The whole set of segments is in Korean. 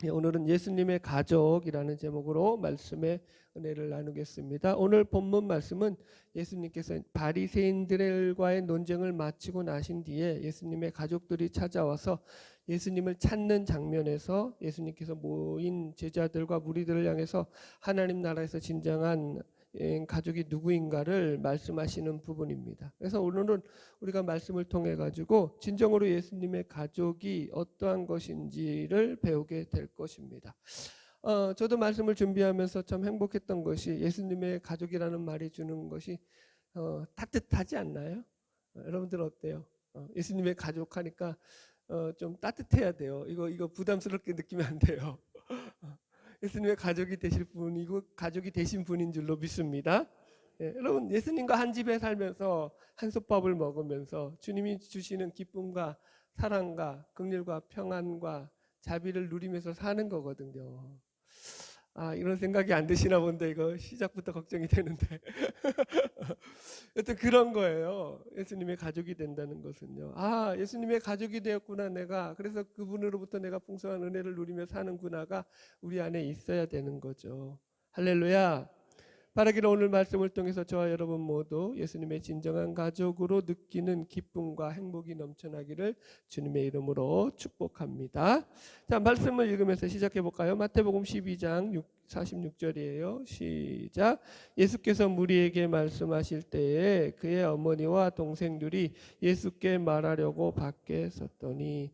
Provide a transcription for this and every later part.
오늘은 예수님의 가족이라는 제목으로 말씀의 은혜를 나누겠습니다. 오늘 본문 말씀은 예수님께서 바리새인들과의 논쟁을 마치고 나신 뒤에 예수님의 가족들이 찾아와서 예수님을 찾는 장면에서 예수님께서 모인 제자들과 무리들을 향해서 하나님 나라에서 진정한 가족이 누구인가를 말씀하시는 부분입니다. 그래서 오늘은 우리가 말씀을 통해 가지고 진정으로 예수님의 가족이 어떠한 것인지를 배우게 될 것입니다. 저도 말씀을 준비하면서 참 행복했던 것이 예수님의 가족이라는 말이 주는 것이 따뜻하지 않나요? 여러분들 어때요? 예수님의 가족 하니까 좀 따뜻해야 돼요. 이거 부담스럽게 느끼면 안 돼요. 예수님의 가족이 되실 분이고 가족이 되신 분인 줄로 믿습니다. 여러분 예수님과 한 집에 살면서 한솥밥을 먹으면서 주님이 주시는 기쁨과 사랑과 긍휼과 평안과 자비를 누리면서 사는 거거든요. 이런 생각이 안 드시나 본데 이거 시작부터 걱정이 되는데 여튼 그런 거예요. 예수님의 가족이 된다는 것은요. 예수님의 가족이 되었구나 내가. 그래서 그분으로부터 내가 풍성한 은혜를 누리며 사는구나가 우리 안에 있어야 되는 거죠. 할렐루야. 바라기를 오늘 말씀을 통해서 저와 여러분 모두 예수님의 진정한 가족으로 느끼는 기쁨과 행복이 넘쳐나기를 주님의 이름으로 축복합니다. 자, 말씀을 읽으면서 시작해 볼까요? 마태복음 12장 46절이에요. 시작. 예수께서 무리에게 말씀하실 때에 그의 어머니와 동생들이 예수께 말하려고 밖에 섰더니.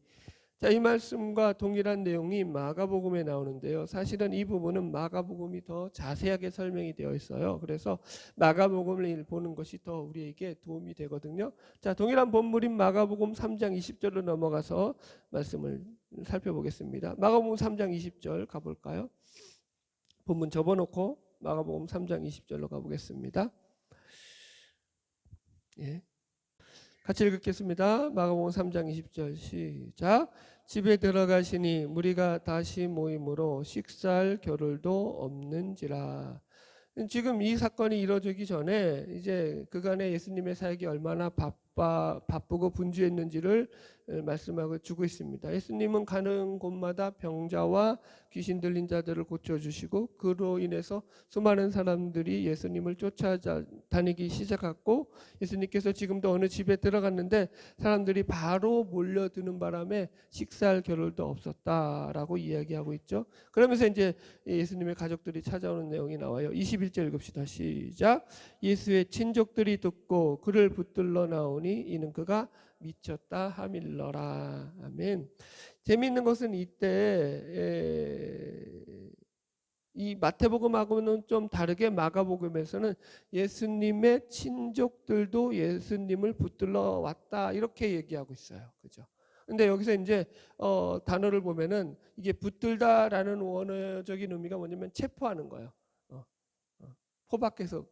자, 이 말씀과 동일한 내용이 마가복음에 나오는데요. 사실은 이 부분은 마가복음이 더 자세하게 설명이 되어 있어요. 그래서 마가복음을 보는 것이 더 우리에게 도움이 되거든요. 자, 동일한 본물인 마가복음 3장 20절로 넘어가서 말씀을 살펴보겠습니다. 마가복음 3장 20절 가볼까요? 본문 접어놓고 마가복음 3장 20절로 가보겠습니다. 예. 같이 읽겠습니다. 마가복음 3장 20절 시작. 집에 들어가시니 무리가 다시 모임으로 식사할 겨를도 없는지라. 지금 이 사건이 이루어지기 전에 이제 그간의 예수님의 사역이 얼마나 바쁘고 분주했는지를 말씀하고 주고 있습니다. 예수님은 가는 곳마다 병자와 귀신 들린 자들을 고쳐주시고 그로 인해서 수많은 사람들이 예수님을 쫓아다니기 시작했고 예수님께서 지금도 어느 집에 들어갔는데 사람들이 바로 몰려드는 바람에 식사할 겨를도 없었다라고 이야기하고 있죠. 그러면서 이제 예수님의 가족들이 찾아오는 내용이 나와요. 21절 읽읍시다. 시작. 예수의 친족들이 듣고 그를 붙들러 나오니 이는 그가 미쳤다 하밀러라. 아멘. 재미있는 것은 이때 이 마태복음하고는 좀 다르게 마가복음에서는 예수님의 친족들도 예수님을 붙들러 왔다 이렇게 얘기하고 있어요. 그죠? 근데 여기서 이제 단어를 보면은 이게 붙들다라는 원어적인 의미가 뭐냐면 체포하는 거예요. 포박해서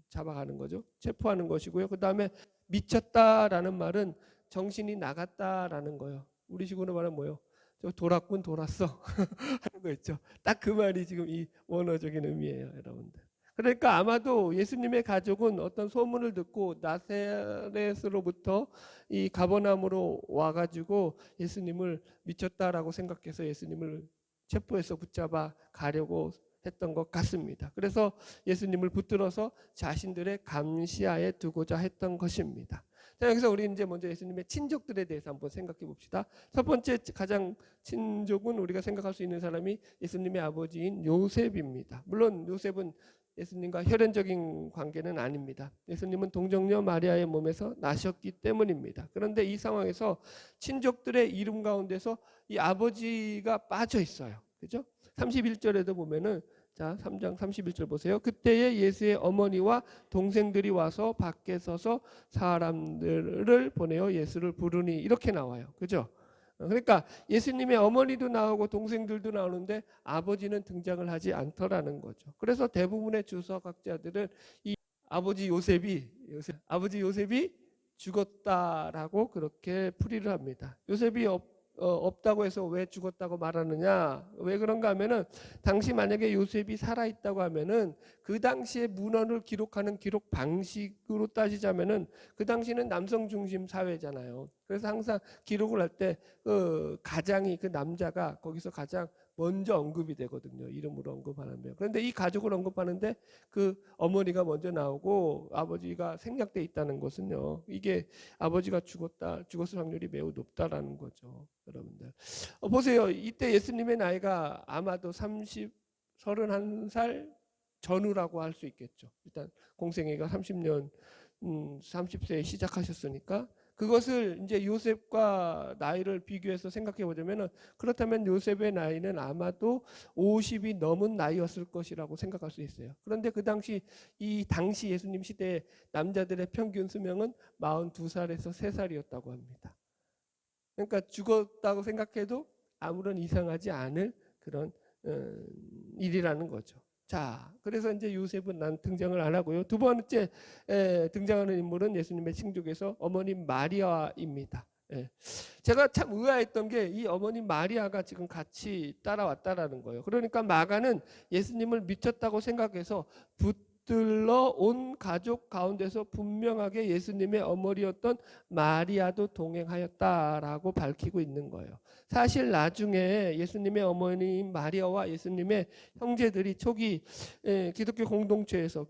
잡아가는 거죠. 체포하는 것이고요. 그 다음에 미쳤다라는 말은 정신이 나갔다라는 거예요. 우리식으로 말하면 뭐예요? 저 돌았군 돌았어 하는 거 있죠. 딱 그 말이 지금 이 원어적인 의미예요, 여러분들. 그러니까 아마도 예수님의 가족은 어떤 소문을 듣고 나사렛으로부터 이 가버나움으로 와가지고 예수님을 미쳤다라고 생각해서 예수님을 체포해서 붙잡아 가려고 했던 것 같습니다. 그래서 예수님을 붙들어서 자신들의 감시하에 두고자 했던 것입니다. 자, 여기서 우리 이제 먼저 예수님의 친족들에 대해서 한번 생각해 봅시다. 첫 번째 가장 친족은 우리가 생각할 수 있는 사람이 예수님의 아버지인 요셉입니다. 물론 요셉은 예수님과 혈연적인 관계는 아닙니다. 예수님은 동정녀 마리아의 몸에서 나셨기 때문입니다. 그런데 이 상황에서 친족들의 이름 가운데서 이 아버지가 빠져 있어요. 그죠? 31절에도 보면은 자, 3장 31절 보세요. 그때에 예수의 어머니와 동생들이 와서 밖에 서서 사람들을 보내어 예수를 부르니 이렇게 나와요. 그죠? 그러니까 예수님의 어머니도 나오고 동생들도 나오는데 아버지는 등장을 하지 않더라는 거죠. 그래서 대부분의 주석학자들은 이 아버지 요셉이 죽었다라고 그렇게 풀이를 합니다. 요셉이 없다고 해서 왜 죽었다고 말하느냐? 왜 그런가 하면은 당시 만약에 요셉이 살아있다고 하면은 그 당시에 문헌을 기록하는 기록 방식으로 따지자면은 그 당시는 남성 중심 사회잖아요. 그래서 항상 기록을 할 때 그 가장이 그 남자가 거기서 가장 먼저 언급이 되거든요. 이름으로 언급하면. 그런데 이 가족을 언급하는데 그 어머니가 먼저 나오고 아버지가 생략돼 있다는 것은요. 이게 아버지가 죽었을 확률이 매우 높다라는 거죠. 여러분들. 보세요. 이때 예수님의 나이가 아마도 31살 전후라고 할 수 있겠죠. 일단 공생애가 30년 30세에 시작하셨으니까 그것을 이제 요셉과 나이를 비교해서 생각해 보자면은 그렇다면 요셉의 나이는 아마도 50이 넘은 나이였을 것이라고 생각할 수 있어요. 그런데 그 당시 이 당시 예수님 시대의 남자들의 평균 수명은 42살에서 3살이었다고 합니다. 그러니까 죽었다고 생각해도 아무런 이상하지 않을 그런 일이라는 거죠. 자, 그래서 이제 요셉은 난 등장을 안 하고요. 두 번째 등장하는 인물은 예수님의 친족에서 어머님 마리아입니다. 예. 제가 참 의아했던 게 이 어머님 마리아가 지금 같이 따라왔다라는 거예요. 그러니까 마가는 예수님을 미쳤다고 생각해서 붙들러 온 가족 가운데서 분명하게 예수님의 어머니였던 마리아도 동행하였다라고 밝히고 있는 거예요. 사실 나중에 예수님의 어머니인 마리아와 예수님의 형제들이 초기 기독교 공동체에서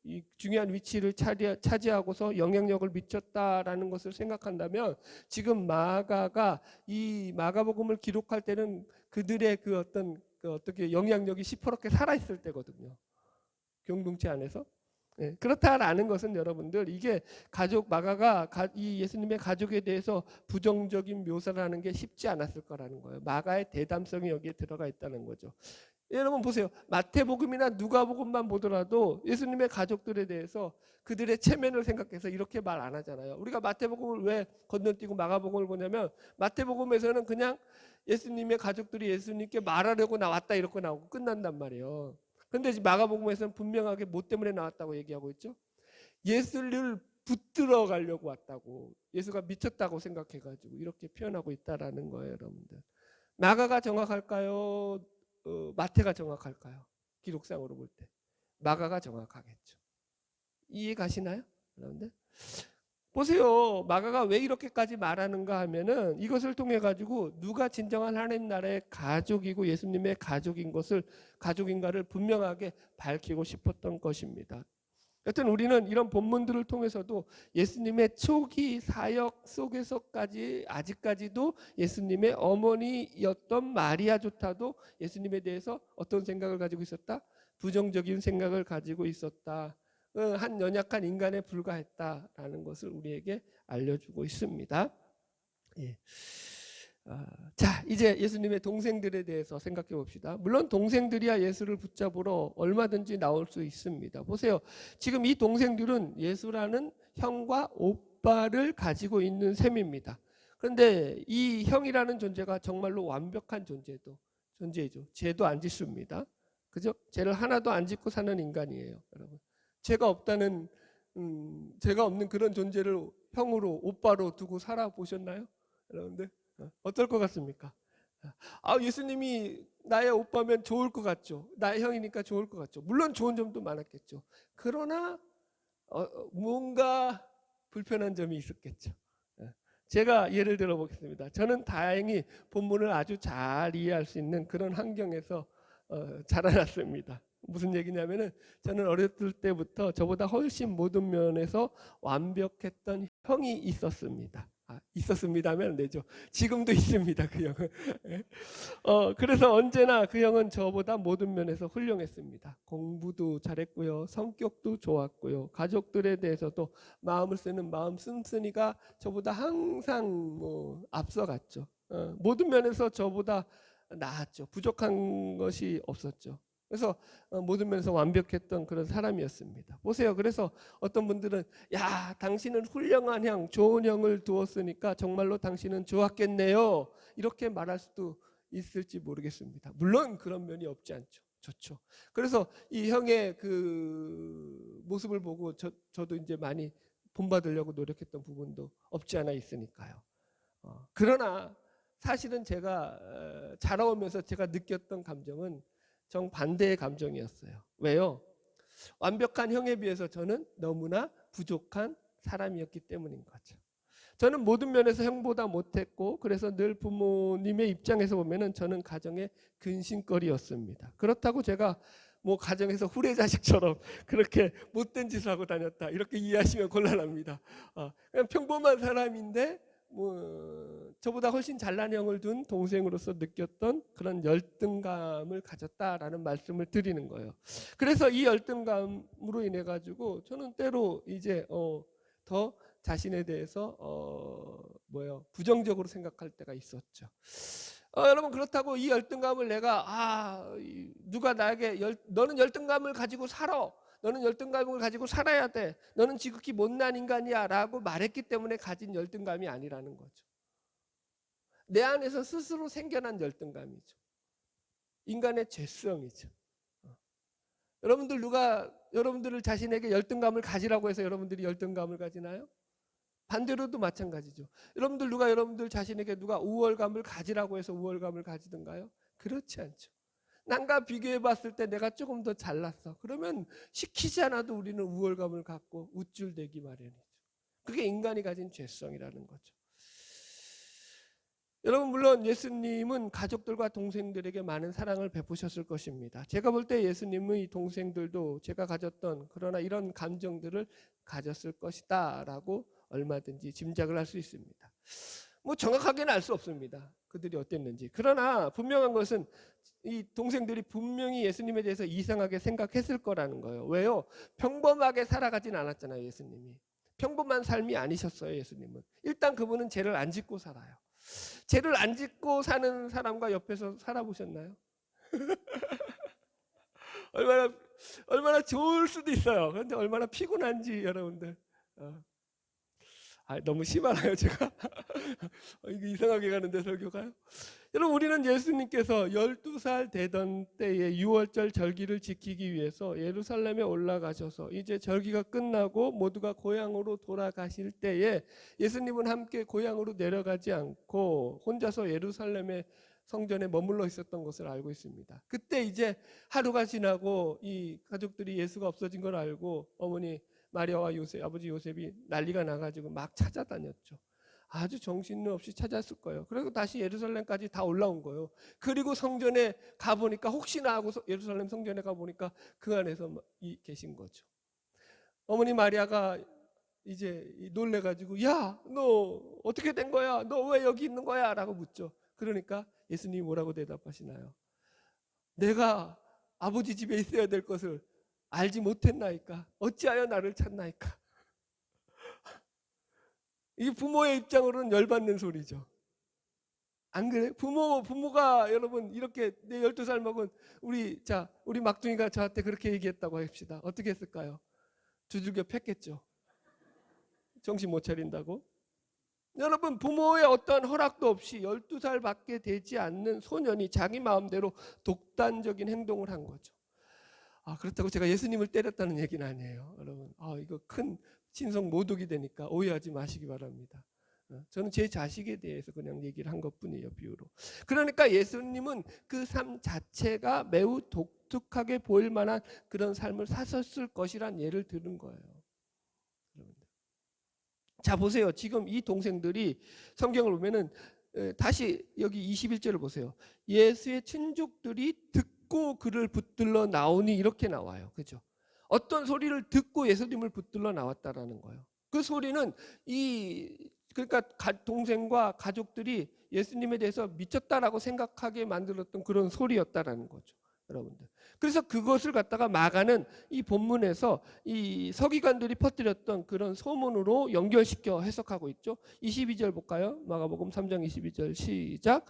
이 중요한 위치를 차지하고서 영향력을 미쳤다라는 것을 생각한다면 지금 마가가 이 마가복음을 기록할 때는 그들의 그 어떻게 영향력이 시퍼렇게 살아 있을 때거든요. 공동체 안에서. 그렇다라는 것은 여러분들 이게 마가가 이 예수님의 가족에 대해서 부정적인 묘사를 하는 게 쉽지 않았을 거라는 거예요. 마가의 대담성이 여기에 들어가 있다는 거죠. 여러분 보세요. 마태복음이나 누가복음만 보더라도 예수님의 가족들에 대해서 그들의 체면을 생각해서 이렇게 말 안 하잖아요. 우리가 마태복음을 왜 건너뛰고 마가복음을 보냐면 마태복음에서는 그냥 예수님의 가족들이 예수님께 말하려고 나왔다 이렇게 나오고 끝난단 말이에요. 그런데 마가복음에서는 분명하게 뭐 때문에 나왔다고 얘기하고 있죠? 예수를 붙들어 가려고 왔다고, 예수가 미쳤다고 생각해가지고 이렇게 표현하고 있다라는 거예요, 여러분들. 마가가 정확할까요? 마태가 정확할까요? 기록상으로 볼 때 마가가 정확하겠죠. 이해 가시나요, 여러분들? 보세요. 마가가 왜 이렇게까지 말하는가 하면은 이것을 통해 가지고 누가 진정한 하나님 나라의 가족이고 예수님의 가족인가를 분명하게 밝히고 싶었던 것입니다. 여튼 우리는 이런 본문들을 통해서도 예수님의 초기 사역 속에서까지 아직까지도 예수님의 어머니였던 마리아조차도 예수님에 대해서 어떤 생각을 가지고 있었다? 부정적인 생각을 가지고 있었다. 한 연약한 인간에 불과했다라는 것을 우리에게 알려주고 있습니다. 예. 자, 이제 예수님의 동생들에 대해서 생각해 봅시다. 물론 동생들이야 예수를 붙잡으러 얼마든지 나올 수 있습니다. 보세요. 지금 이 동생들은 예수라는 형과 오빠를 가지고 있는 셈입니다. 그런데 이 형이라는 존재가 정말로 완벽한 존재이죠. 죄도 안 짓습니다. 그죠? 죄를 하나도 안 짓고 사는 인간이에요, 여러분. 죄가 없는 그런 존재를 형으로 오빠로 두고 살아보셨나요, 여러분들? 어떨 것 같습니까? 예수님이 나의 오빠면 좋을 것 같죠. 나의 형이니까 좋을 것 같죠. 물론 좋은 점도 많았겠죠. 그러나 뭔가 불편한 점이 있었겠죠. 제가 예를 들어 보겠습니다. 저는 다행히 본문을 아주 잘 이해할 수 있는 그런 환경에서 자라났습니다. 무슨 얘기냐면은 저는 어렸을 때부터 저보다 훨씬 모든 면에서 완벽했던 형이 있었습니다. 있었습니다 하면 안 되죠. 지금도 있습니다, 그 형은. 그래서 언제나 그 형은 저보다 모든 면에서 훌륭했습니다. 공부도 잘했고요, 성격도 좋았고요, 가족들에 대해서도 마음을 쓰는 마음 씀씀이가 저보다 항상 앞서갔죠. 모든 면에서 저보다 나았죠. 부족한 것이 없었죠. 그래서 모든 면에서 완벽했던 그런 사람이었습니다. 보세요. 그래서 어떤 분들은 야, 당신은 훌륭한 형, 좋은 형을 두었으니까 정말로 당신은 좋았겠네요, 이렇게 말할 수도 있을지 모르겠습니다. 물론 그런 면이 없지 않죠. 좋죠. 그래서 이 형의 그 모습을 보고 저도 이제 많이 본받으려고 노력했던 부분도 없지 않아 있으니까요. 그러나 사실은 제가 자라오면서 제가 느꼈던 감정은 정반대의 감정이었어요. 왜요? 완벽한 형에 비해서 저는 너무나 부족한 사람이었기 때문인 거죠. 저는 모든 면에서 형보다 못했고 그래서 늘 부모님의 입장에서 보면은 저는 가정의 근심거리였습니다. 그렇다고 제가 뭐 가정에서 후레자식처럼 그렇게 못된 짓을 하고 다녔다 이렇게 이해하시면 곤란합니다. 그냥 평범한 사람인데 뭐 저보다 훨씬 잘난 형을 둔 동생으로서 느꼈던 그런 열등감을 가졌다라는 말씀을 드리는 거예요. 그래서 이 열등감으로 인해 가지고 저는 때로 이제 더 자신에 대해서 부정적으로 생각할 때가 있었죠. 여러분 그렇다고 이 열등감을 내가 누가 나에게 너는 열등감을 가지고 살아. 너는 열등감을 가지고 살아야 돼. 너는 지극히 못난 인간이야 라고 말했기 때문에 가진 열등감이 아니라는 거죠. 내 안에서 스스로 생겨난 열등감이죠. 인간의 죄성이죠. 여러분들 누가 여러분들을 자신에게 열등감을 가지라고 해서 여러분들이 열등감을 가지나요? 반대로도 마찬가지죠. 여러분들 누가 여러분들 자신에게 누가 우월감을 가지라고 해서 우월감을 가지던가요? 그렇지 않죠. 남과 비교해 봤을 때 내가 조금 더 잘났어. 그러면 시키지 않아도 우리는 우월감을 갖고 우쭐대기 마련이죠. 그게 인간이 가진 죄성이라는 거죠. 여러분 물론 예수님은 가족들과 동생들에게 많은 사랑을 베푸셨을 것입니다. 제가 볼 때 예수님의 동생들도 제가 가졌던 그러나 이런 감정들을 가졌을 것이다 라고 얼마든지 짐작을 할 수 있습니다. 뭐 정확하게는 알 수 없습니다. 그들이 어땠는지. 그러나 분명한 것은 이 동생들이 분명히 예수님에 대해서 이상하게 생각했을 거라는 거예요. 왜요? 평범하게 살아가진 않았잖아요. 예수님이. 평범한 삶이 아니셨어요. 예수님은. 일단 그분은 죄를 안 짓고 살아요. 죄를 안 짓고 사는 사람과 옆에서 살아보셨나요? 얼마나 좋을 수도 있어요. 그런데 얼마나 피곤한지 여러분들. 너무 심하나요 제가? 이게 이상하게 가는데 설교가요? 여러분 우리는 예수님께서 12살 되던 때에 유월절 절기를 지키기 위해서 예루살렘에 올라가셔서 이제 절기가 끝나고 모두가 고향으로 돌아가실 때에 예수님은 함께 고향으로 내려가지 않고 혼자서 예루살렘의 성전에 머물러 있었던 것을 알고 있습니다. 그때 이제 하루가 지나고 이 가족들이 예수가 없어진 걸 알고 어머니 마리아와 요셉, 아버지 요셉이 난리가 나가지고 막 찾아다녔죠. 아주 정신없이 찾았을 거예요. 그리고 다시 예루살렘까지 다 올라온 거예요. 그리고 성전에 가보니까 혹시나 하고 예루살렘 성전에 가보니까 그 안에서 계신 거죠. 어머니 마리아가 이제 놀래가지고 야, 너 어떻게 된 거야? 너 왜 여기 있는 거야? 라고 묻죠. 그러니까 예수님이 뭐라고 대답하시나요? 내가 아버지 집에 있어야 될 것을 알지 못했나이까? 어찌하여 나를 찾나이까? 이 부모의 입장으로는 열받는 소리죠. 안 그래? 부모가 여러분 이렇게 내 12살 먹은 우리 막둥이가 저한테 그렇게 얘기했다고 합시다. 어떻게 했을까요? 두들겨 팼겠죠. 정신 못 차린다고. 여러분 부모의 어떤 허락도 없이 12살밖에 되지 않는 소년이 자기 마음대로 독단적인 행동을 한 거죠. 그렇다고 제가 예수님을 때렸다는 얘기는 아니에요. 여러분 이거 큰 신성 모독이 되니까 오해하지 마시기 바랍니다. 저는 제 자식에 대해서 그냥 얘기를 한 것뿐이에요. 비유로. 그러니까 예수님은 그 삶 자체가 매우 독특하게 보일 만한 그런 삶을 사셨을 것이란 예를 들은 거예요. 자 보세요. 지금 이 동생들이 성경을 보면은 다시 여기 21절을 보세요. 예수의 친족들이 듣고 그를 붙들러 나오니 이렇게 나와요. 그죠? 어떤 소리를 듣고 예수님을 붙들러 나왔다라는 거예요. 그 소리는 그러니까 동생과 가족들이 예수님에 대해서 미쳤다라고 생각하게 만들었던 그런 소리였다라는 거죠. 여러분들. 그래서 그것을 갖다가 마가는 이 본문에서 이 서기관들이 퍼뜨렸던 그런 소문으로 연결시켜 해석하고 있죠. 22절 볼까요? 마가복음 3장 22절 시작.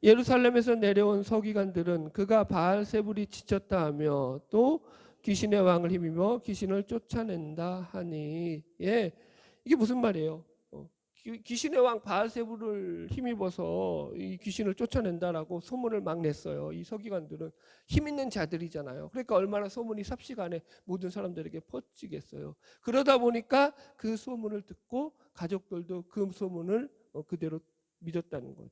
예루살렘에서 내려온 서기관들은 그가 바알세불이 지쳤다 하며 또 귀신의 왕을 힘입어 귀신을 쫓아낸다 하니 이게 무슨 말이에요? 귀신의 왕 바알세불을 힘입어서 이 귀신을 쫓아낸다라고 소문을 막 냈어요. 이 서기관들은 힘 있는 자들이잖아요. 그러니까 얼마나 소문이 삽시간에 모든 사람들에게 퍼지겠어요. 그러다 보니까 그 소문을 듣고 가족들도 그 소문을 그대로 믿었다는 거죠.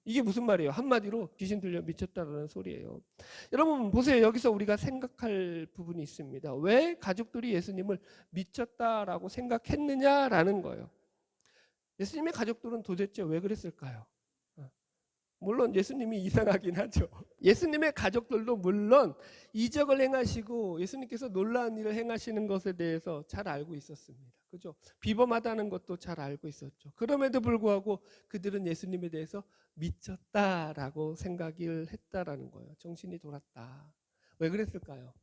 이게 무슨 말이에요? 한마디로 귀신 들려 미쳤다라는 소리예요. 여러분 보세요. 여기서 우리가 생각할 부분이 있습니다. 왜 가족들이 예수님을 미쳤다라고 생각했느냐라는 거예요. 예수님의 가족들은 도대체 왜 그랬을까요? 물론 예수님이 이상하긴 하죠. 예수님의 가족들도 물론 이적을 행하시고 예수님께서 놀라운 일을 행하시는 것에 대해서 잘 알고 있었습니다. 그죠? 비범하다는 것도 잘 알고 있었죠. 그럼에도 불구하고 그들은 예수님에 대해서 미쳤다라고 생각을 했다라는 거예요. 정신이 돌았다. 왜 그랬을까요?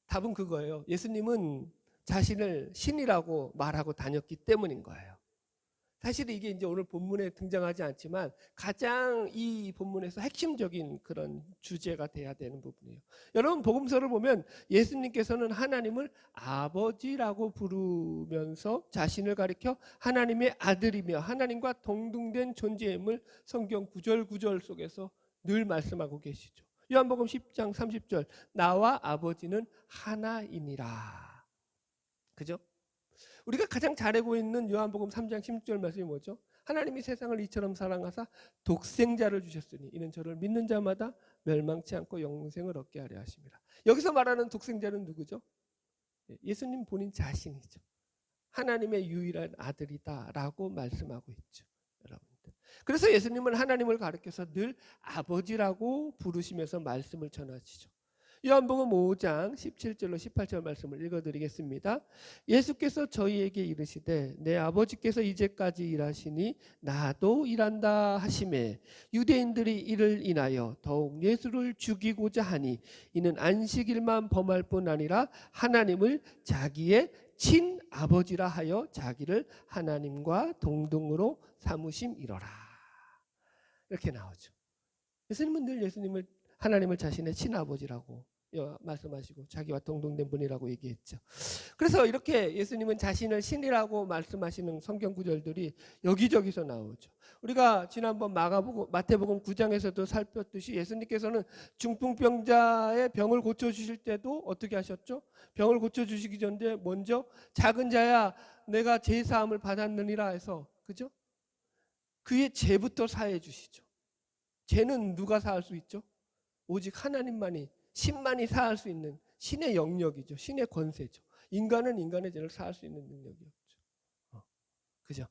답은 그거예요. 예수님은 자신을 신이라고 말하고 다녔기 때문인 거예요. 사실 이게 이제 오늘 본문에 등장하지 않지만 가장 이 본문에서 핵심적인 그런 주제가 돼야 되는 부분이에요. 여러분 복음서를 보면 예수님께서는 하나님을 아버지라고 부르면서 자신을 가리켜 하나님의 아들이며 하나님과 동등된 존재임을 성경 구절 속에서 늘 말씀하고 계시죠. 요한복음 10장 30절 나와 아버지는 하나이니라. 그죠? 우리가 가장 잘 알고 있는 요한복음 3장 16절 말씀이 뭐죠? 하나님이 세상을 이처럼 사랑하사 독생자를 주셨으니 이는 저를 믿는 자마다 멸망치 않고 영생을 얻게 하려 하심이라. 여기서 말하는 독생자는 누구죠? 예수님 본인 자신이죠. 하나님의 유일한 아들이다라고 말씀하고 있죠. 여러분들. 그래서 예수님은 하나님을 가리켜서 늘 아버지라고 부르시면서 말씀을 전하시죠. 요한복음 5장 17절로 18절 말씀을 읽어드리겠습니다. 예수께서 저희에게 이르시되 내 아버지께서 이제까지 일하시니 나도 일한다 하시매 유대인들이 이를 인하여 더욱 예수를 죽이고자 하니 이는 안식일만 범할 뿐 아니라 하나님을 자기의 친아버지라 하여 자기를 하나님과 동등으로 삼으심이로라. 이렇게 나오죠. 예수님은 늘 예수님을 하나님을 자신의 친아버지라고 말씀하시고 자기와 동등된 분이라고 얘기했죠. 그래서 이렇게 예수님은 자신을 신이라고 말씀하시는 성경 구절들이 여기저기서 나오죠. 우리가 지난번 마태복음 9장에서도 살폈듯이 예수님께서는 중풍병자의 병을 고쳐주실 때도 어떻게 하셨죠? 병을 고쳐주시기 전에 먼저 작은 자야 내가 죄 사함을 받았느니라 해서 그죠? 그의 죄부터 사해 주시죠. 죄는 누가 사할 수 있죠? 오직 하나님만이 신만이 사할 수 있는 신의 영역이죠. 신의 권세죠. 인간은 인간의 죄를 사할 수 있는 능력이 없죠. 그죠?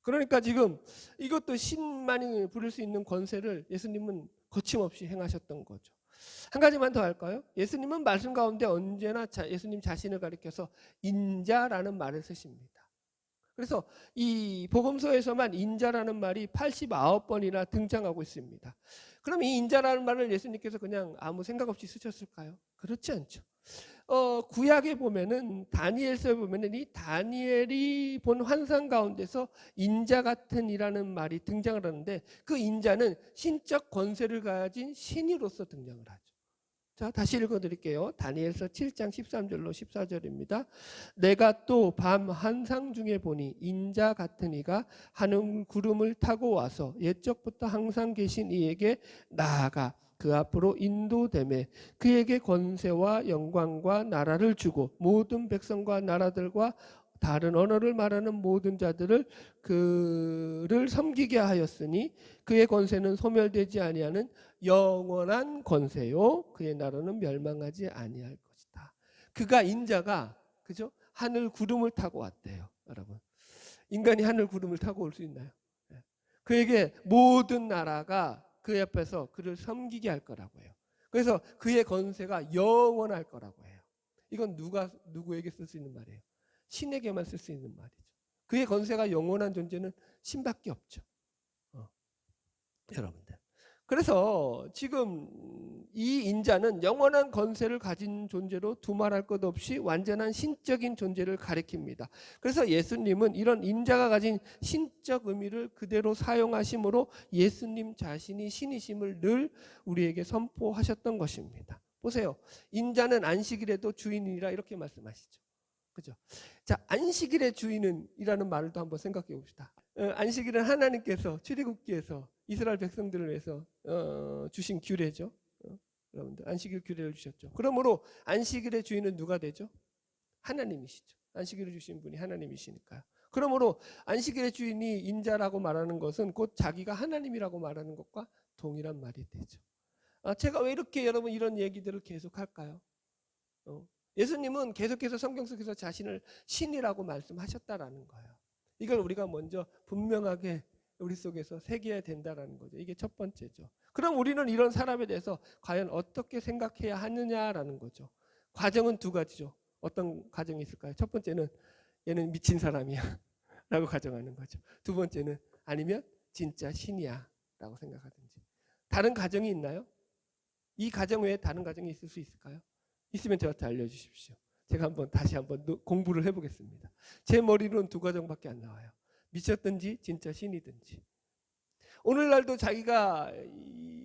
그러니까 지금 이것도 신만이 부릴 수 있는 권세를 예수님은 거침없이 행하셨던 거죠. 한 가지만 더 할까요? 예수님은 말씀 가운데 언제나 예수님 자신을 가리켜서 인자라는 말을 쓰십니다. 그래서 이 복음서에서만 인자라는 말이 89번이나 등장하고 있습니다. 그럼 이 인자라는 말을 예수님께서 그냥 아무 생각 없이 쓰셨을까요? 그렇지 않죠. 구약에 보면은 다니엘서에 보면은 이 다니엘이 본 환상 가운데서 인자 같은 이라는 말이 등장을 하는데 그 인자는 신적 권세를 가진 신이로서 등장을 하죠. 자, 다시 읽어드릴게요. 다니엘서 7장 13절로 14절입니다. 내가 또 밤 환상 중에 보니 인자 같은 이가 하늘 구름을 타고 와서 옛적부터 항상 계신 이에게 나아가 그 앞으로 인도되매 그에게 권세와 영광과 나라를 주고 모든 백성과 나라들과 다른 언어를 말하는 모든 자들을 그를 섬기게 하였으니 그의 권세는 소멸되지 아니하는 영원한 권세요 그의 나라는 멸망하지 아니할 것이다. 그가 인자가 그죠? 하늘 구름을 타고 왔대요. 여러분 인간이 하늘 구름을 타고 올 수 있나요? 그에게 모든 나라가 그 옆에서 그를 섬기게 할 거라고 해요. 그래서 그의 권세가 영원할 거라고 해요. 이건 누구에게 쓸 수 있는 말이에요? 신에게만 쓸 수 있는 말이죠. 그의 권세가 영원한 존재는 신밖에 없죠. 여러분들. 그래서 지금 이 인자는 영원한 권세를 가진 존재로 두말할 것 없이 완전한 신적인 존재를 가리킵니다. 그래서 예수님은 이런 인자가 가진 신적 의미를 그대로 사용하심으로 예수님 자신이 신이심을 늘 우리에게 선포하셨던 것입니다. 보세요. 인자는 안식일에도 주인이라 이렇게 말씀하시죠. 그죠? 자, 안식일의 주인은 이라는 말을 또 한번 생각해 봅시다. 안식일은 하나님께서 출애굽기에서 이스라엘 백성들을 위해서 주신 규례죠. 여러분들 안식일 규례를 주셨죠. 그러므로 안식일의 주인은 누가 되죠? 하나님이시죠. 안식일을 주신 분이 하나님이시니까요. 그러므로 안식일의 주인이 인자라고 말하는 것은 곧 자기가 하나님이라고 말하는 것과 동일한 말이 되죠. 제가 왜 이렇게 여러분 이런 얘기들을 계속 할까요? 예수님은 계속해서 성경 속에서 자신을 신이라고 말씀하셨다라는 거예요. 이걸 우리가 먼저 분명하게 우리 속에서 새겨야 된다는 거죠. 이게 첫 번째죠. 그럼 우리는 이런 사람에 대해서 과연 어떻게 생각해야 하느냐라는 거죠. 과정은 두 가지죠. 어떤 과정이 있을까요? 첫 번째는 얘는 미친 사람이야 라고 가정하는 거죠. 두 번째는 아니면 진짜 신이야 라고 생각하든지. 다른 가정이 있나요? 이 가정 외에 다른 가정이 있을 수 있을까요? 있으면 저한테 알려주십시오. 제가 다시 한번 공부를 해보겠습니다. 제 머리로는 두 가정밖에 안 나와요. 미쳤든지 진짜 신이든지. 오늘날도 자기가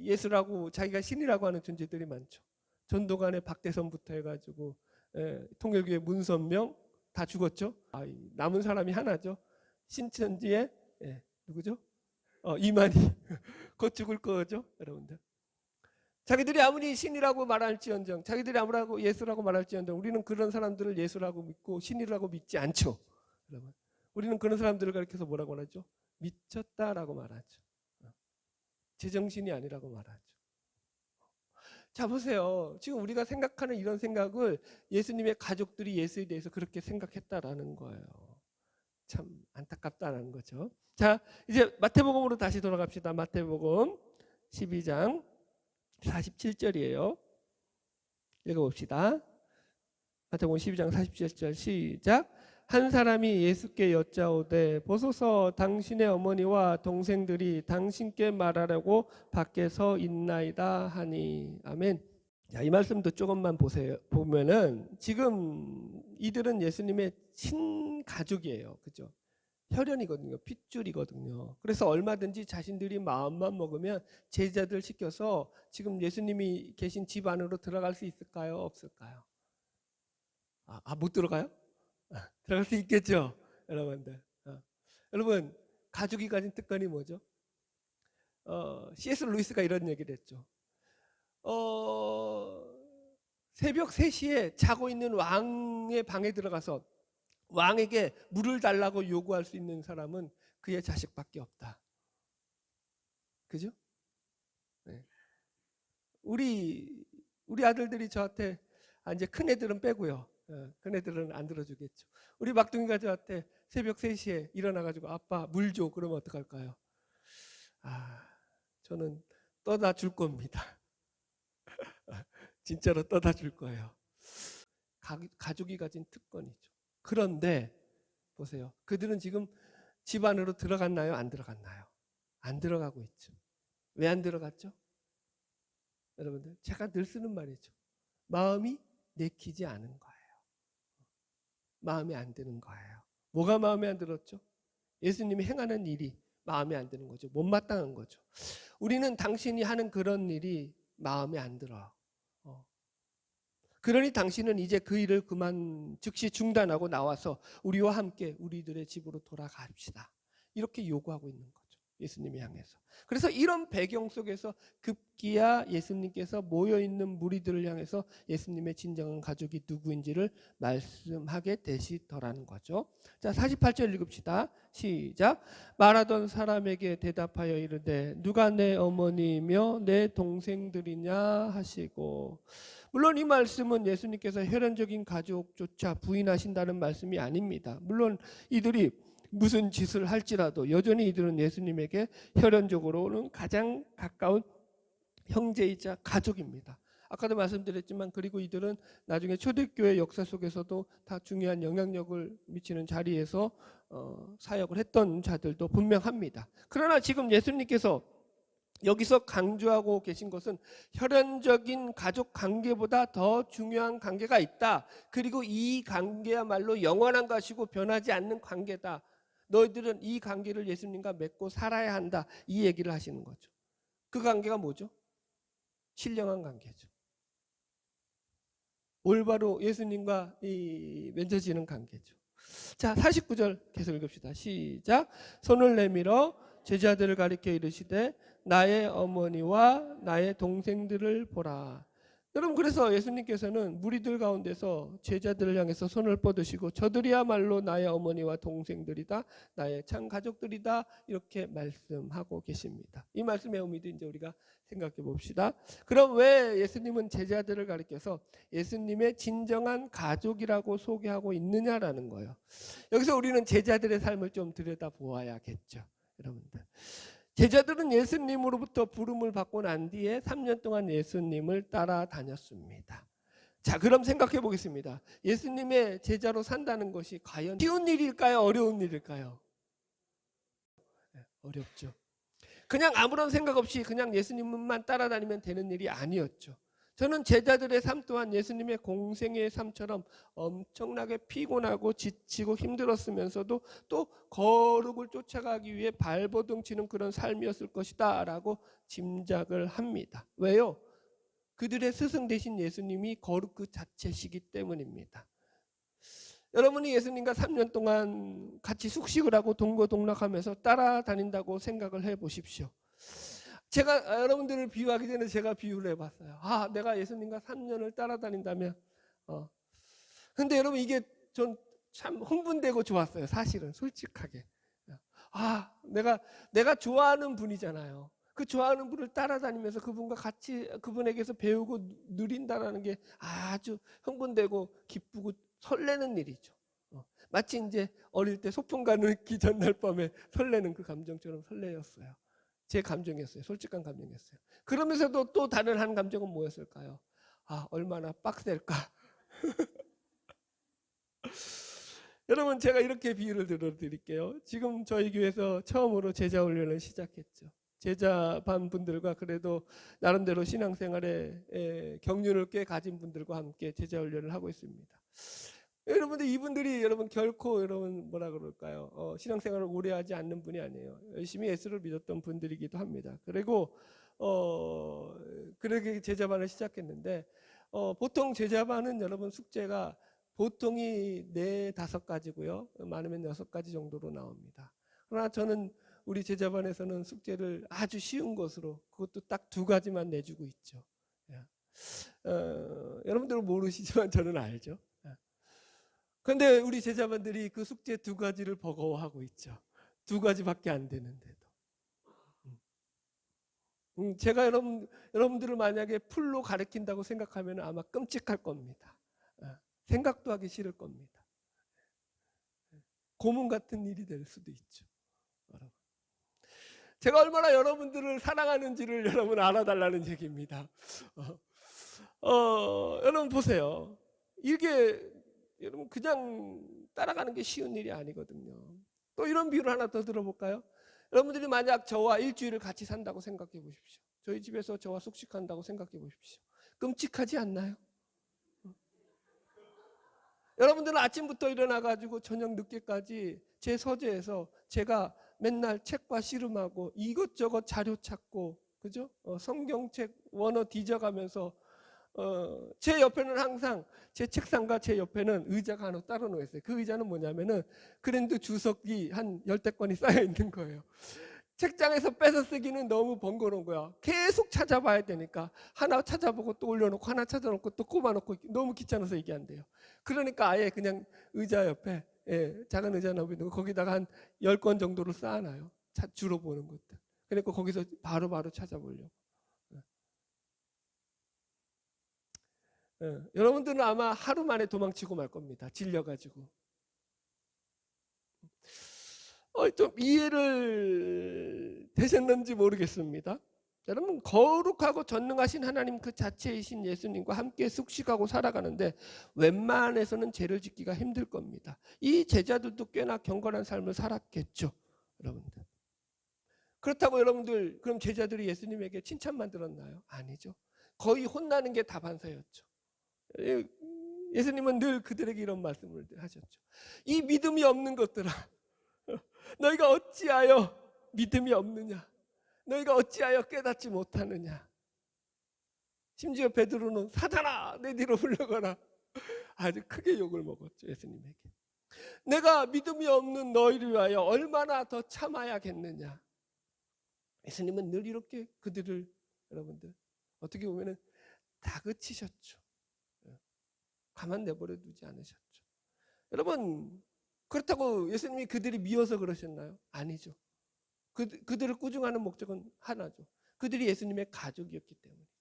예수라고 자기가 신이라고 하는 존재들이 많죠. 전도관의 박대선부터 해가지고 통일교회 문선명 다 죽었죠. 남은 사람이 하나죠. 신천지의 누구죠? 이만희 곧 죽을 거죠, 여러분들. 자기들이 아무리 신이라고 말할지언정, 자기들이 아무라고 예수라고 말할지언정, 우리는 그런 사람들을 예수라고 믿고 신이라고 믿지 않죠. 여러분, 우리는 그런 사람들을 가리켜서 뭐라고 말하죠? 미쳤다라고 말하죠. 제정신이 아니라고 말하죠. 자, 보세요. 지금 우리가 생각하는 이런 생각을 예수님의 가족들이 예수에 대해서 그렇게 생각했다라는 거예요. 참 안타깝다라는 거죠. 자, 이제 마태복음으로 다시 돌아갑시다. 마태복음 12장 47절이에요. 읽어봅시다. 마태복음 12장 47절 시작. 한 사람이 예수께 여짜오되 보소서 당신의 어머니와 동생들이 당신께 말하려고 밖에 서 있나이다 하니. 아멘. 자, 이 말씀도 조금만 보면은 지금 이들은 예수님의 친가족이에요. 그죠? 혈연이거든요. 핏줄이거든요. 그래서 얼마든지 자신들이 마음만 먹으면 제자들 시켜서 지금 예수님이 계신 집 안으로 들어갈 수 있을까요? 없을까요? 못 들어가요? 들어갈 수 있겠죠, 여러분들. 여러분, 가족이 가진 특권이 뭐죠? C.S. 루이스가 이런 얘기를 했죠. 새벽 3시에 자고 있는 왕의 방에 들어가서 왕에게 물을 달라고 요구할 수 있는 사람은 그의 자식밖에 없다. 그죠? 네. 우리 아들들이 저한테 이제 큰 애들은 빼고요. 큰 애들은 안 들어주겠죠. 우리 막둥이가 저한테 새벽 3시에 일어나가지고 아빠 물 줘. 그러면 어떡할까요? 저는 떠다 줄 겁니다. 진짜로 떠다 줄 거예요. 가족이 가진 특권이죠. 그런데 보세요. 그들은 지금 집 안으로 들어갔나요? 안 들어갔나요? 안 들어가고 있죠. 왜 안 들어갔죠? 여러분들, 제가 늘 쓰는 말이죠. 마음이 내키지 않은 거예요. 마음에 안 드는 거예요. 뭐가 마음에 안 들었죠? 예수님이 행하는 일이 마음에 안 드는 거죠. 못마땅한 거죠. 우리는 당신이 하는 그런 일이 마음에 안 들어. 그러니 당신은 이제 그 일을 그만 즉시 중단하고 나와서 우리와 함께 우리들의 집으로 돌아갑시다. 이렇게 요구하고 있는 거죠. 예수님이 향해서. 그래서 이런 배경 속에서 급기야 예수님께서 모여있는 무리들을 향해서 예수님의 진정한 가족이 누구인지를 말씀하게 되시더라는 거죠. 자, 48절 읽읍시다. 시작. 말하던 사람에게 대답하여 이르되 누가 내 어머니며 내 동생들이냐 하시고. 물론 이 말씀은 예수님께서 혈연적인 가족조차 부인하신다는 말씀이 아닙니다. 물론 이들이 무슨 짓을 할지라도 여전히 이들은 예수님에게 혈연적으로는 가장 가까운 형제이자 가족입니다. 아까도 말씀드렸지만 그리고 이들은 나중에 초대교회 역사 속에서도 다 중요한 영향력을 미치는 자리에서 사역을 했던 자들도 분명합니다. 그러나 지금 예수님께서 여기서 강조하고 계신 것은 혈연적인 가족 관계보다 더 중요한 관계가 있다. 그리고 이 관계야말로 영원한 것이고 변하지 않는 관계다. 너희들은 이 관계를 예수님과 맺고 살아야 한다. 이 얘기를 하시는 거죠. 그 관계가 뭐죠? 신령한 관계죠. 올바로 예수님과 맺어지는 관계죠. 자, 49절 계속 읽읍시다. 시작. 손을 내밀어 제자들을 가리켜 이르시되 나의 어머니와 나의 동생들을 보라. 여러분, 그래서 예수님께서는 무리들 가운데서 제자들을 향해서 손을 뻗으시고 저들이야말로 나의 어머니와 동생들이다, 나의 참 가족들이다, 이렇게 말씀하고 계십니다. 이 말씀의 의미도 이제 우리가 생각해 봅시다. 그럼 왜 예수님은 제자들을 가리켜서 예수님의 진정한 가족이라고 소개하고 있느냐라는 거예요. 여기서 우리는 제자들의 삶을 좀 들여다보아야겠죠, 여러분들. 제자들은 예수님으로부터 부름을 받고 난 뒤에 3년 동안 예수님을 따라다녔습니다. 자, 그럼 생각해 보겠습니다. 예수님의 제자로 산다는 것이 과연 쉬운 일일까요? 어려운 일일까요? 어렵죠. 그냥 아무런 생각 없이 그냥 예수님만 따라다니면 되는 일이 아니었죠. 저는 제자들의 삶 또한 예수님의 공생의 삶처럼 엄청나게 피곤하고 지치고 힘들었으면서도 또 거룩을 쫓아가기 위해 발버둥 치는 그런 삶이었을 것이다 라고 짐작을 합니다. 왜요? 그들의 스승 되신 예수님이 거룩 그 자체시기 때문입니다. 여러분이 예수님과 3년 동안 같이 숙식을 하고 동거동락하면서 따라다닌다고 생각을 해보십시오. 제가 여러분들을 비유하기 전에 제가 비유를 해봤어요. 내가 예수님과 3년을 따라다닌다면 근데 여러분, 이게 전 참 흥분되고 좋았어요. 사실은 솔직하게. 내가 좋아하는 분이잖아요. 그 좋아하는 분을 따라다니면서 그분과 같이 그분에게서 배우고 누린다는 게 아주 흥분되고 기쁘고 설레는 일이죠. 마치 이제 어릴 때 소풍 가기 전날 밤에 설레는 그 감정처럼 설레었어요. 제 감정이었어요. 솔직한 감정이었어요. 그러면서도 또 다른 한 감정은 뭐였을까요? 얼마나 빡셀까. 여러분, 제가 이렇게 비유를 들어드릴게요. 지금 저희 교회에서 처음으로 제자 훈련을 시작했죠. 제자반 분들과 그래도 나름대로 신앙생활에 경륜을 꽤 가진 분들과 함께 제자 훈련을 하고 있습니다. 여러분들, 이분들이 여러분 결코 여러분 뭐라 그럴까요? 신앙생활을 오래 하지 않는 분이 아니에요. 열심히 예수를 믿었던 분들이기도 합니다. 그리고 그렇게 제자반을 시작했는데 보통 제자반은 여러분 숙제가 보통이 4-5가지고요. 많으면 6가지 정도로 나옵니다. 그러나 저는 우리 제자반에서는 숙제를 아주 쉬운 것으로 그것도 딱 2가지만 내주고 있죠. 여러분들은 모르시지만 저는 알죠. 그런데 우리 제자반들이 그 숙제 2가지를 버거워하고 있죠. 2가지밖에 안 되는데도. 제가 여러분들을 만약에 풀로 가르친다고 생각하면 아마 끔찍할 겁니다. 생각도 하기 싫을 겁니다. 고문 같은 일이 될 수도 있죠. 여러분. 제가 얼마나 여러분들을 사랑하는지를 여러분 알아달라는 얘기입니다. 여러분 보세요. 이게 여러분 그냥 따라가는 게 쉬운 일이 아니거든요. 또 이런 비유를 하나 더 들어볼까요? 여러분들이 만약 저와 일주일을 같이 산다고 생각해 보십시오. 저희 집에서 저와 숙식한다고 생각해 보십시오. 끔찍하지 않나요? 여러분들은 아침부터 일어나가지고 저녁 늦게까지 제 서재에서 제가 맨날 책과 씨름하고 이것저것 자료 찾고, 그죠? 성경책 원어 뒤져가면서 제 옆에는 항상 제 책상과 제 옆에는 의자가 하나 따로 놓여 있어요. 그 의자는 뭐냐면은 그랜드 주석이 한 10대권이 쌓여 있는 거예요. 책장에서 뺏어 쓰기는 너무 번거로운 거야. 계속 찾아봐야 되니까 하나 찾아보고 또 올려놓고 하나 찾아놓고 또 꼽아놓고 너무 귀찮아서 이게 안 돼요. 그러니까 아예 그냥 의자 옆에 작은 의자 놓고 거기다가 한 10권 정도를 쌓아놔요. 주로 보는 것들. 그러니까 거기서 바로바로 찾아보려고. 여러분들은 아마 하루 만에 도망치고 말 겁니다. 질려가지고. 좀 이해를 되셨는지 모르겠습니다. 여러분, 거룩하고 전능하신 하나님 그 자체이신 예수님과 함께 숙식하고 살아가는데 웬만해서는 죄를 짓기가 힘들 겁니다. 이 제자들도 꽤나 경건한 삶을 살았겠죠, 여러분들. 그렇다고 여러분들 그럼 제자들이 예수님에게 칭찬만 들었나요? 아니죠. 거의 혼나는 게 다반사였죠. 예수님은 늘 그들에게 이런 말씀을 하셨죠. 이 믿음이 없는 것들아, 너희가 어찌하여 믿음이 없느냐? 너희가 어찌하여 깨닫지 못하느냐? 심지어 베드로는 사단아 내 뒤로 물러가라, 아주 크게 욕을 먹었죠, 예수님에게. 내가 믿음이 없는 너희를 위하여 얼마나 더 참아야겠느냐? 예수님은 늘 이렇게 그들을, 여러분들 어떻게 보면은 다그치셨죠. 가만 내버려 두지 않으셨죠. 여러분, 그렇다고 예수님이 그들이 미워서 그러셨나요? 아니죠. 그들을 꾸중하는 목적은 하나죠. 그들이 예수님의 가족이었기 때문이죠.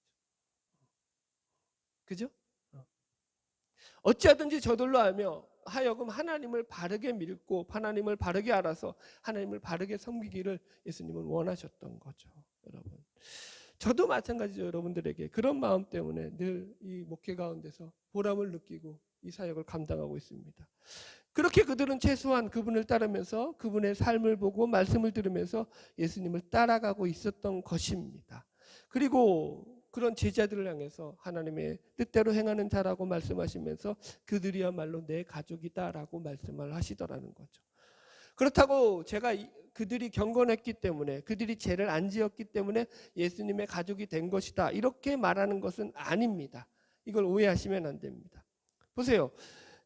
그죠? 어찌하든지 저들로 하여금 하나님을 바르게 믿고 하나님을 바르게 알아서 하나님을 바르게 섬기기를 예수님은 원하셨던 거죠. 여러분, 저도 마찬가지죠. 여러분들에게 그런 마음 때문에 늘 이 목회 가운데서 보람을 느끼고 이 사역을 감당하고 있습니다. 그렇게 그들은 최소한 그분을 따르면서 그분의 삶을 보고 말씀을 들으면서 예수님을 따라가고 있었던 것입니다. 그리고 그런 제자들을 향해서 하나님의 뜻대로 행하는 자라고 말씀하시면서 그들이야말로 내 가족이다라고 말씀을 하시더라는 거죠. 그렇다고 제가 그들이 경건했기 때문에 그들이 죄를 안 지었기 때문에 예수님의 가족이 된 것이다 이렇게 말하는 것은 아닙니다. 이걸 오해하시면 안 됩니다. 보세요.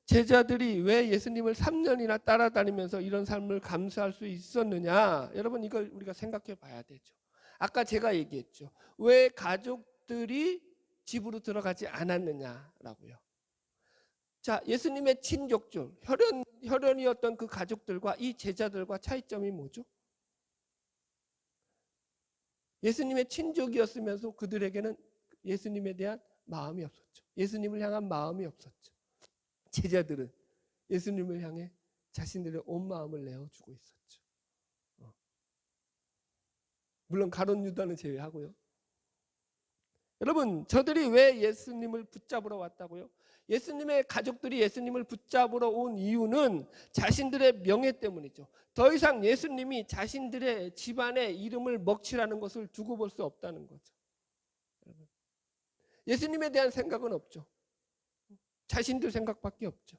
제자들이 왜 예수님을 3년이나 따라다니면서 이런 삶을 감수할 수 있었느냐? 여러분, 이걸 우리가 생각해 봐야 되죠. 아까 제가 얘기했죠. 왜 가족들이 집으로 들어가지 않았느냐라고요. 자, 예수님의 친족들, 혈연이었던 그 가족들과 이 제자들과 차이점이 뭐죠? 예수님의 친족이었으면서 그들에게는 예수님에 대한 마음이 없었죠. 예수님을 향한 마음이 없었죠. 제자들은 예수님을 향해 자신들의 온 마음을 내어주고 있었죠. 물론 가룟 유다는 제외하고요. 여러분, 저들이 왜 예수님을 붙잡으러 왔다고요? 예수님의 가족들이 예수님을 붙잡으러 온 이유는 자신들의 명예 때문이죠. 더 이상 예수님이 자신들의 집안의 이름을 먹칠하는 것을 두고 볼 수 없다는 거죠. 예수님에 대한 생각은 없죠. 자신들 생각밖에 없죠.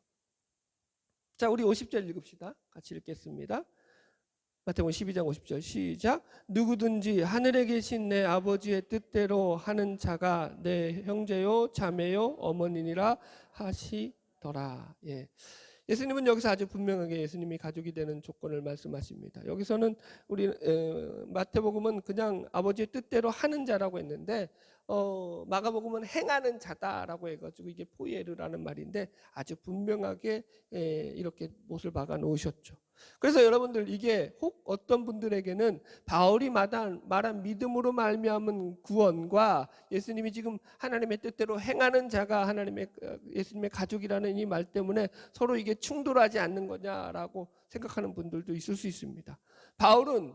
자, 우리 50절 읽읍시다. 같이 읽겠습니다. 마태복음 12장 50절 시작. 누구든지 하늘에 계신 내 아버지의 뜻대로 하는 자가 내 형제요 자매요 어머니니라 하시더라. 예. 예수님은 여기서 아주 분명하게 예수님이 가족이 되는 조건을 말씀하십니다. 여기서는 우리 마태복음은 그냥 아버지의 뜻대로 하는 자라고 했는데 마가복음은 행하는 자다라고 해가지고 이게 포이에르라는 말인데 아주 분명하게 이렇게 못을 박아 놓으셨죠. 그래서 여러분들 이게 혹 어떤 분들에게는 바울이 말한 믿음으로 말미암은 구원과 예수님이 지금 하나님의 뜻대로 행하는 자가 예수님의 가족이라는 이 말 때문에 서로 이게 충돌하지 않는 거냐라고 생각하는 분들도 있을 수 있습니다. 바울은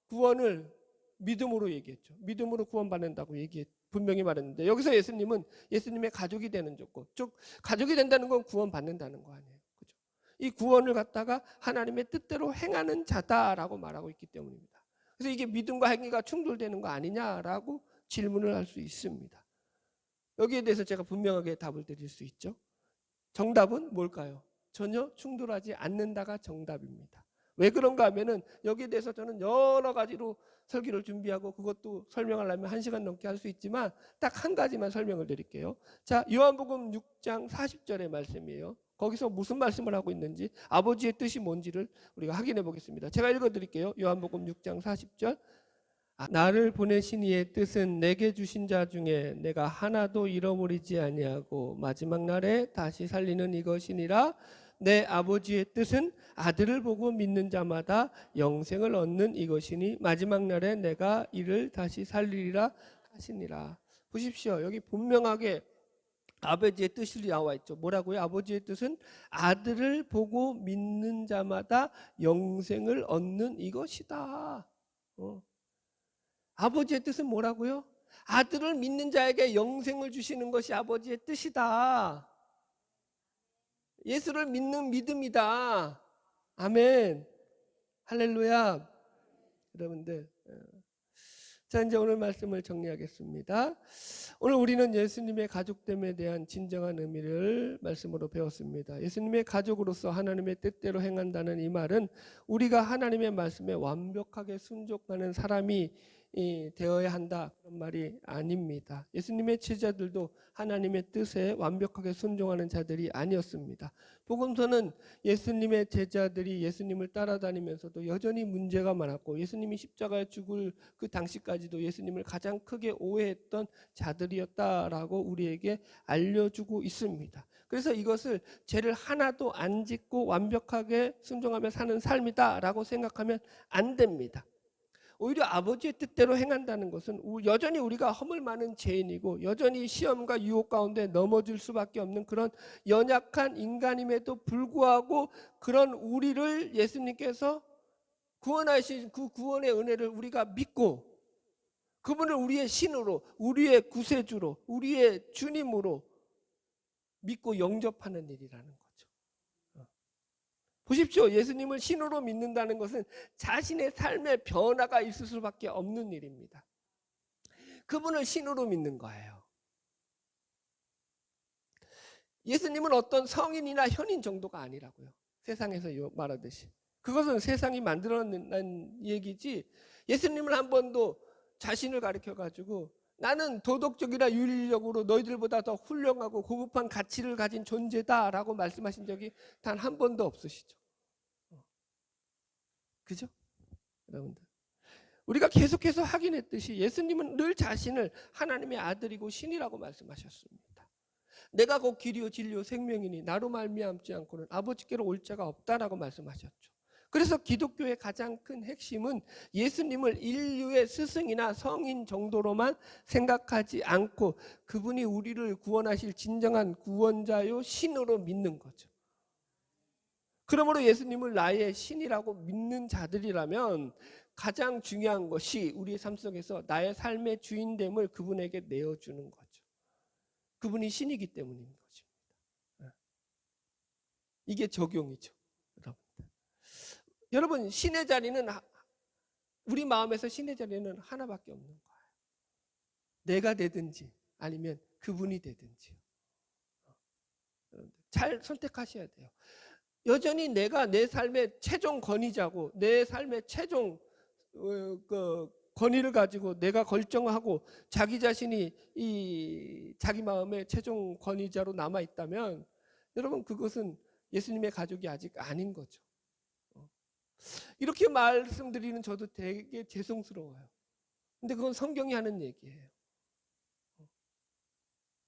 구원을 믿음으로 얘기했죠. 믿음으로 구원받는다고 분명히 말했는데 여기서 예수님은 예수님의 가족이 되는 조건, 즉 가족이 된다는 건 구원받는다는 거 아니에요. 그렇죠? 이 구원을 갖다가 하나님의 뜻대로 행하는 자다라고 말하고 있기 때문입니다. 그래서 이게 믿음과 행위가 충돌되는 거 아니냐라고 질문을 할 수 있습니다. 여기에 대해서 제가 분명하게 답을 드릴 수 있죠. 정답은 뭘까요? 전혀 충돌하지 않는다가 정답입니다. 왜 그런가 하면은 여기에 대해서 저는 여러 가지로 설교를 준비하고 그것도 설명하려면 1시간 넘게 할 수 있지만 딱 한 가지만 설명을 드릴게요. 자, 요한복음 6장 40절의 말씀이에요. 거기서 무슨 말씀을 하고 있는지 아버지의 뜻이 뭔지를 우리가 확인해 보겠습니다. 제가 읽어드릴게요. 요한복음 6장 40절. 나를 보내신 이의 뜻은 내게 주신 자 중에 내가 하나도 잃어버리지 아니하고 마지막 날에 다시 살리는 이것이니라. 내 아버지의 뜻은 아들을 보고 믿는 자마다 영생을 얻는 이것이니 마지막 날에 내가 이를 다시 살리리라 하시니라. 보십시오. 여기 분명하게 아버지의 뜻이 나와 있죠. 뭐라고요? 아버지의 뜻은 아들을 보고 믿는 자마다 영생을 얻는 이것이다. 아버지의 뜻은 뭐라고요? 아들을 믿는 자에게 영생을 주시는 것이 아버지의 뜻이다. 예수를 믿는 믿음이다. 아멘. 할렐루야. 여러분들, 자, 이제 오늘 말씀을 정리하겠습니다. 오늘 우리는 예수님의 가족됨에 대한 진정한 의미를 말씀으로 배웠습니다. 예수님의 가족으로서 하나님의 뜻대로 행한다는 이 말은 우리가 하나님의 말씀에 완벽하게 순종하는 사람이 되어야 한다 그런 말이 아닙니다. 예수님의 제자들도 하나님의 뜻에 완벽하게 순종하는 자들이 아니었습니다. 복음서는 예수님의 제자들이 예수님을 따라다니면서도 여전히 문제가 많았고 예수님이 십자가에 죽을 그 당시까지도 예수님을 가장 크게 오해했던 자들이었다라고 우리에게 알려주고 있습니다. 그래서 이것을 죄를 하나도 안 짓고 완벽하게 순종하며 사는 삶이다라고 생각하면 안 됩니다. 오히려 아버지의 뜻대로 행한다는 것은 여전히 우리가 허물 많은 죄인이고 여전히 시험과 유혹 가운데 넘어질 수밖에 없는 그런 연약한 인간임에도 불구하고 그런 우리를 예수님께서 구원하신 그 구원의 은혜를 우리가 믿고 그분을 우리의 신으로, 우리의 구세주로, 우리의 주님으로 믿고 영접하는 일이라는 거죠. 보십시오. 예수님을 신으로 믿는다는 것은 자신의 삶의 변화가 있을 수밖에 없는 일입니다. 그분을 신으로 믿는 거예요. 예수님은 어떤 성인이나 현인 정도가 아니라고요. 세상에서 말하듯이. 그것은 세상이 만들어낸 얘기지 예수님을 한 번도 자신을 가리켜가지고 나는 도덕적이나 윤리적으로 너희들보다 더 훌륭하고 고급한 가치를 가진 존재다라고 말씀하신 적이 단 한 번도 없으시죠. 그죠? 여러분들. 우리가 계속해서 확인했듯이 예수님은 늘 자신을 하나님의 아들이고 신이라고 말씀하셨습니다. 내가 곧 길이요 진리요 생명이니 나로 말미암지 않고는 아버지께로 올 자가 없다라고 말씀하셨죠. 그래서 기독교의 가장 큰 핵심은 예수님을 인류의 스승이나 성인 정도로만 생각하지 않고 그분이 우리를 구원하실 진정한 구원자요 신으로 믿는 거죠. 그러므로 예수님을 나의 신이라고 믿는 자들이라면 가장 중요한 것이 우리의 삶 속에서 나의 삶의 주인됨을 그분에게 내어주는 거죠. 그분이 신이기 때문인 것입니다. 이게 적용이죠. 여러분 신의 자리는 우리 마음에서 신의 자리는 하나밖에 없는 거예요. 내가 되든지 아니면 그분이 되든지 잘 선택하셔야 돼요. 여전히 내가 내 삶의 최종 권위자고 내 삶의 최종 권위를 가지고 내가 결정하고 자기 자신이 자기 마음의 최종 권위자로 남아 있다면 여러분 그것은 예수님의 가족이 아직 아닌 거죠. 이렇게 말씀드리는 저도 되게 죄송스러워요. 근데 그건 성경이 하는 얘기예요.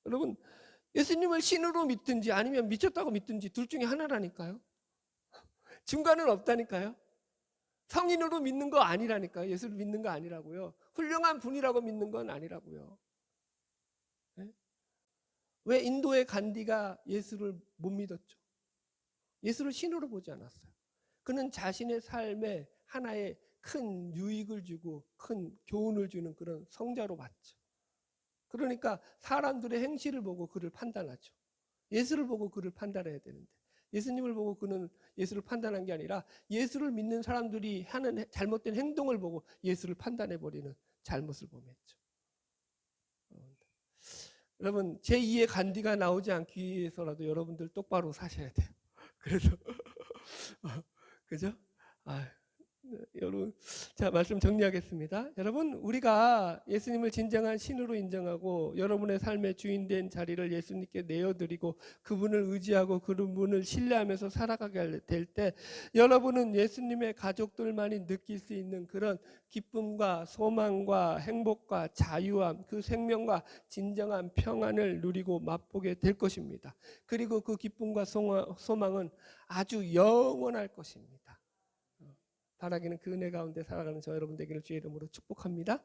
여러분 예수님을 신으로 믿든지 아니면 미쳤다고 믿든지 둘 중에 하나라니까요. 중간은 없다니까요. 성인으로 믿는 거 아니라니까요. 예수를 믿는 거 아니라고요. 훌륭한 분이라고 믿는 건 아니라고요. 네? 왜 인도의 간디가 예수를 못 믿었죠? 예수를 신으로 보지 않았어요. 그는 자신의 삶에 하나의 큰 유익을 주고 큰 교훈을 주는 그런 성자로 봤죠. 그러니까 사람들의 행실을 보고 그를 판단하죠. 예수를 보고 그를 판단해야 되는데 예수님을 보고 그는 예수를 판단한 게 아니라 예수를 믿는 사람들이 하는 잘못된 행동을 보고 예수를 판단해버리는 잘못을 범했죠. 여러분 제2의 간디가 나오지 않기 위해서라도 여러분들 똑바로 사셔야 돼요. 그래서 그죠? 여러분 자 말씀 정리하겠습니다. 여러분 우리가 예수님을 진정한 신으로 인정하고 여러분의 삶의 주인된 자리를 예수님께 내어드리고 그분을 의지하고 그분을 신뢰하면서 살아가게 될 때 여러분은 예수님의 가족들만이 느낄 수 있는 그런 기쁨과 소망과 행복과 자유함 그 생명과 진정한 평안을 누리고 맛보게 될 것입니다. 그리고 그 기쁨과 소망은 아주 영원할 것입니다. 바라기는 그 은혜 가운데 살아가는 저 여러분 되기를 주의 이름으로 축복합니다.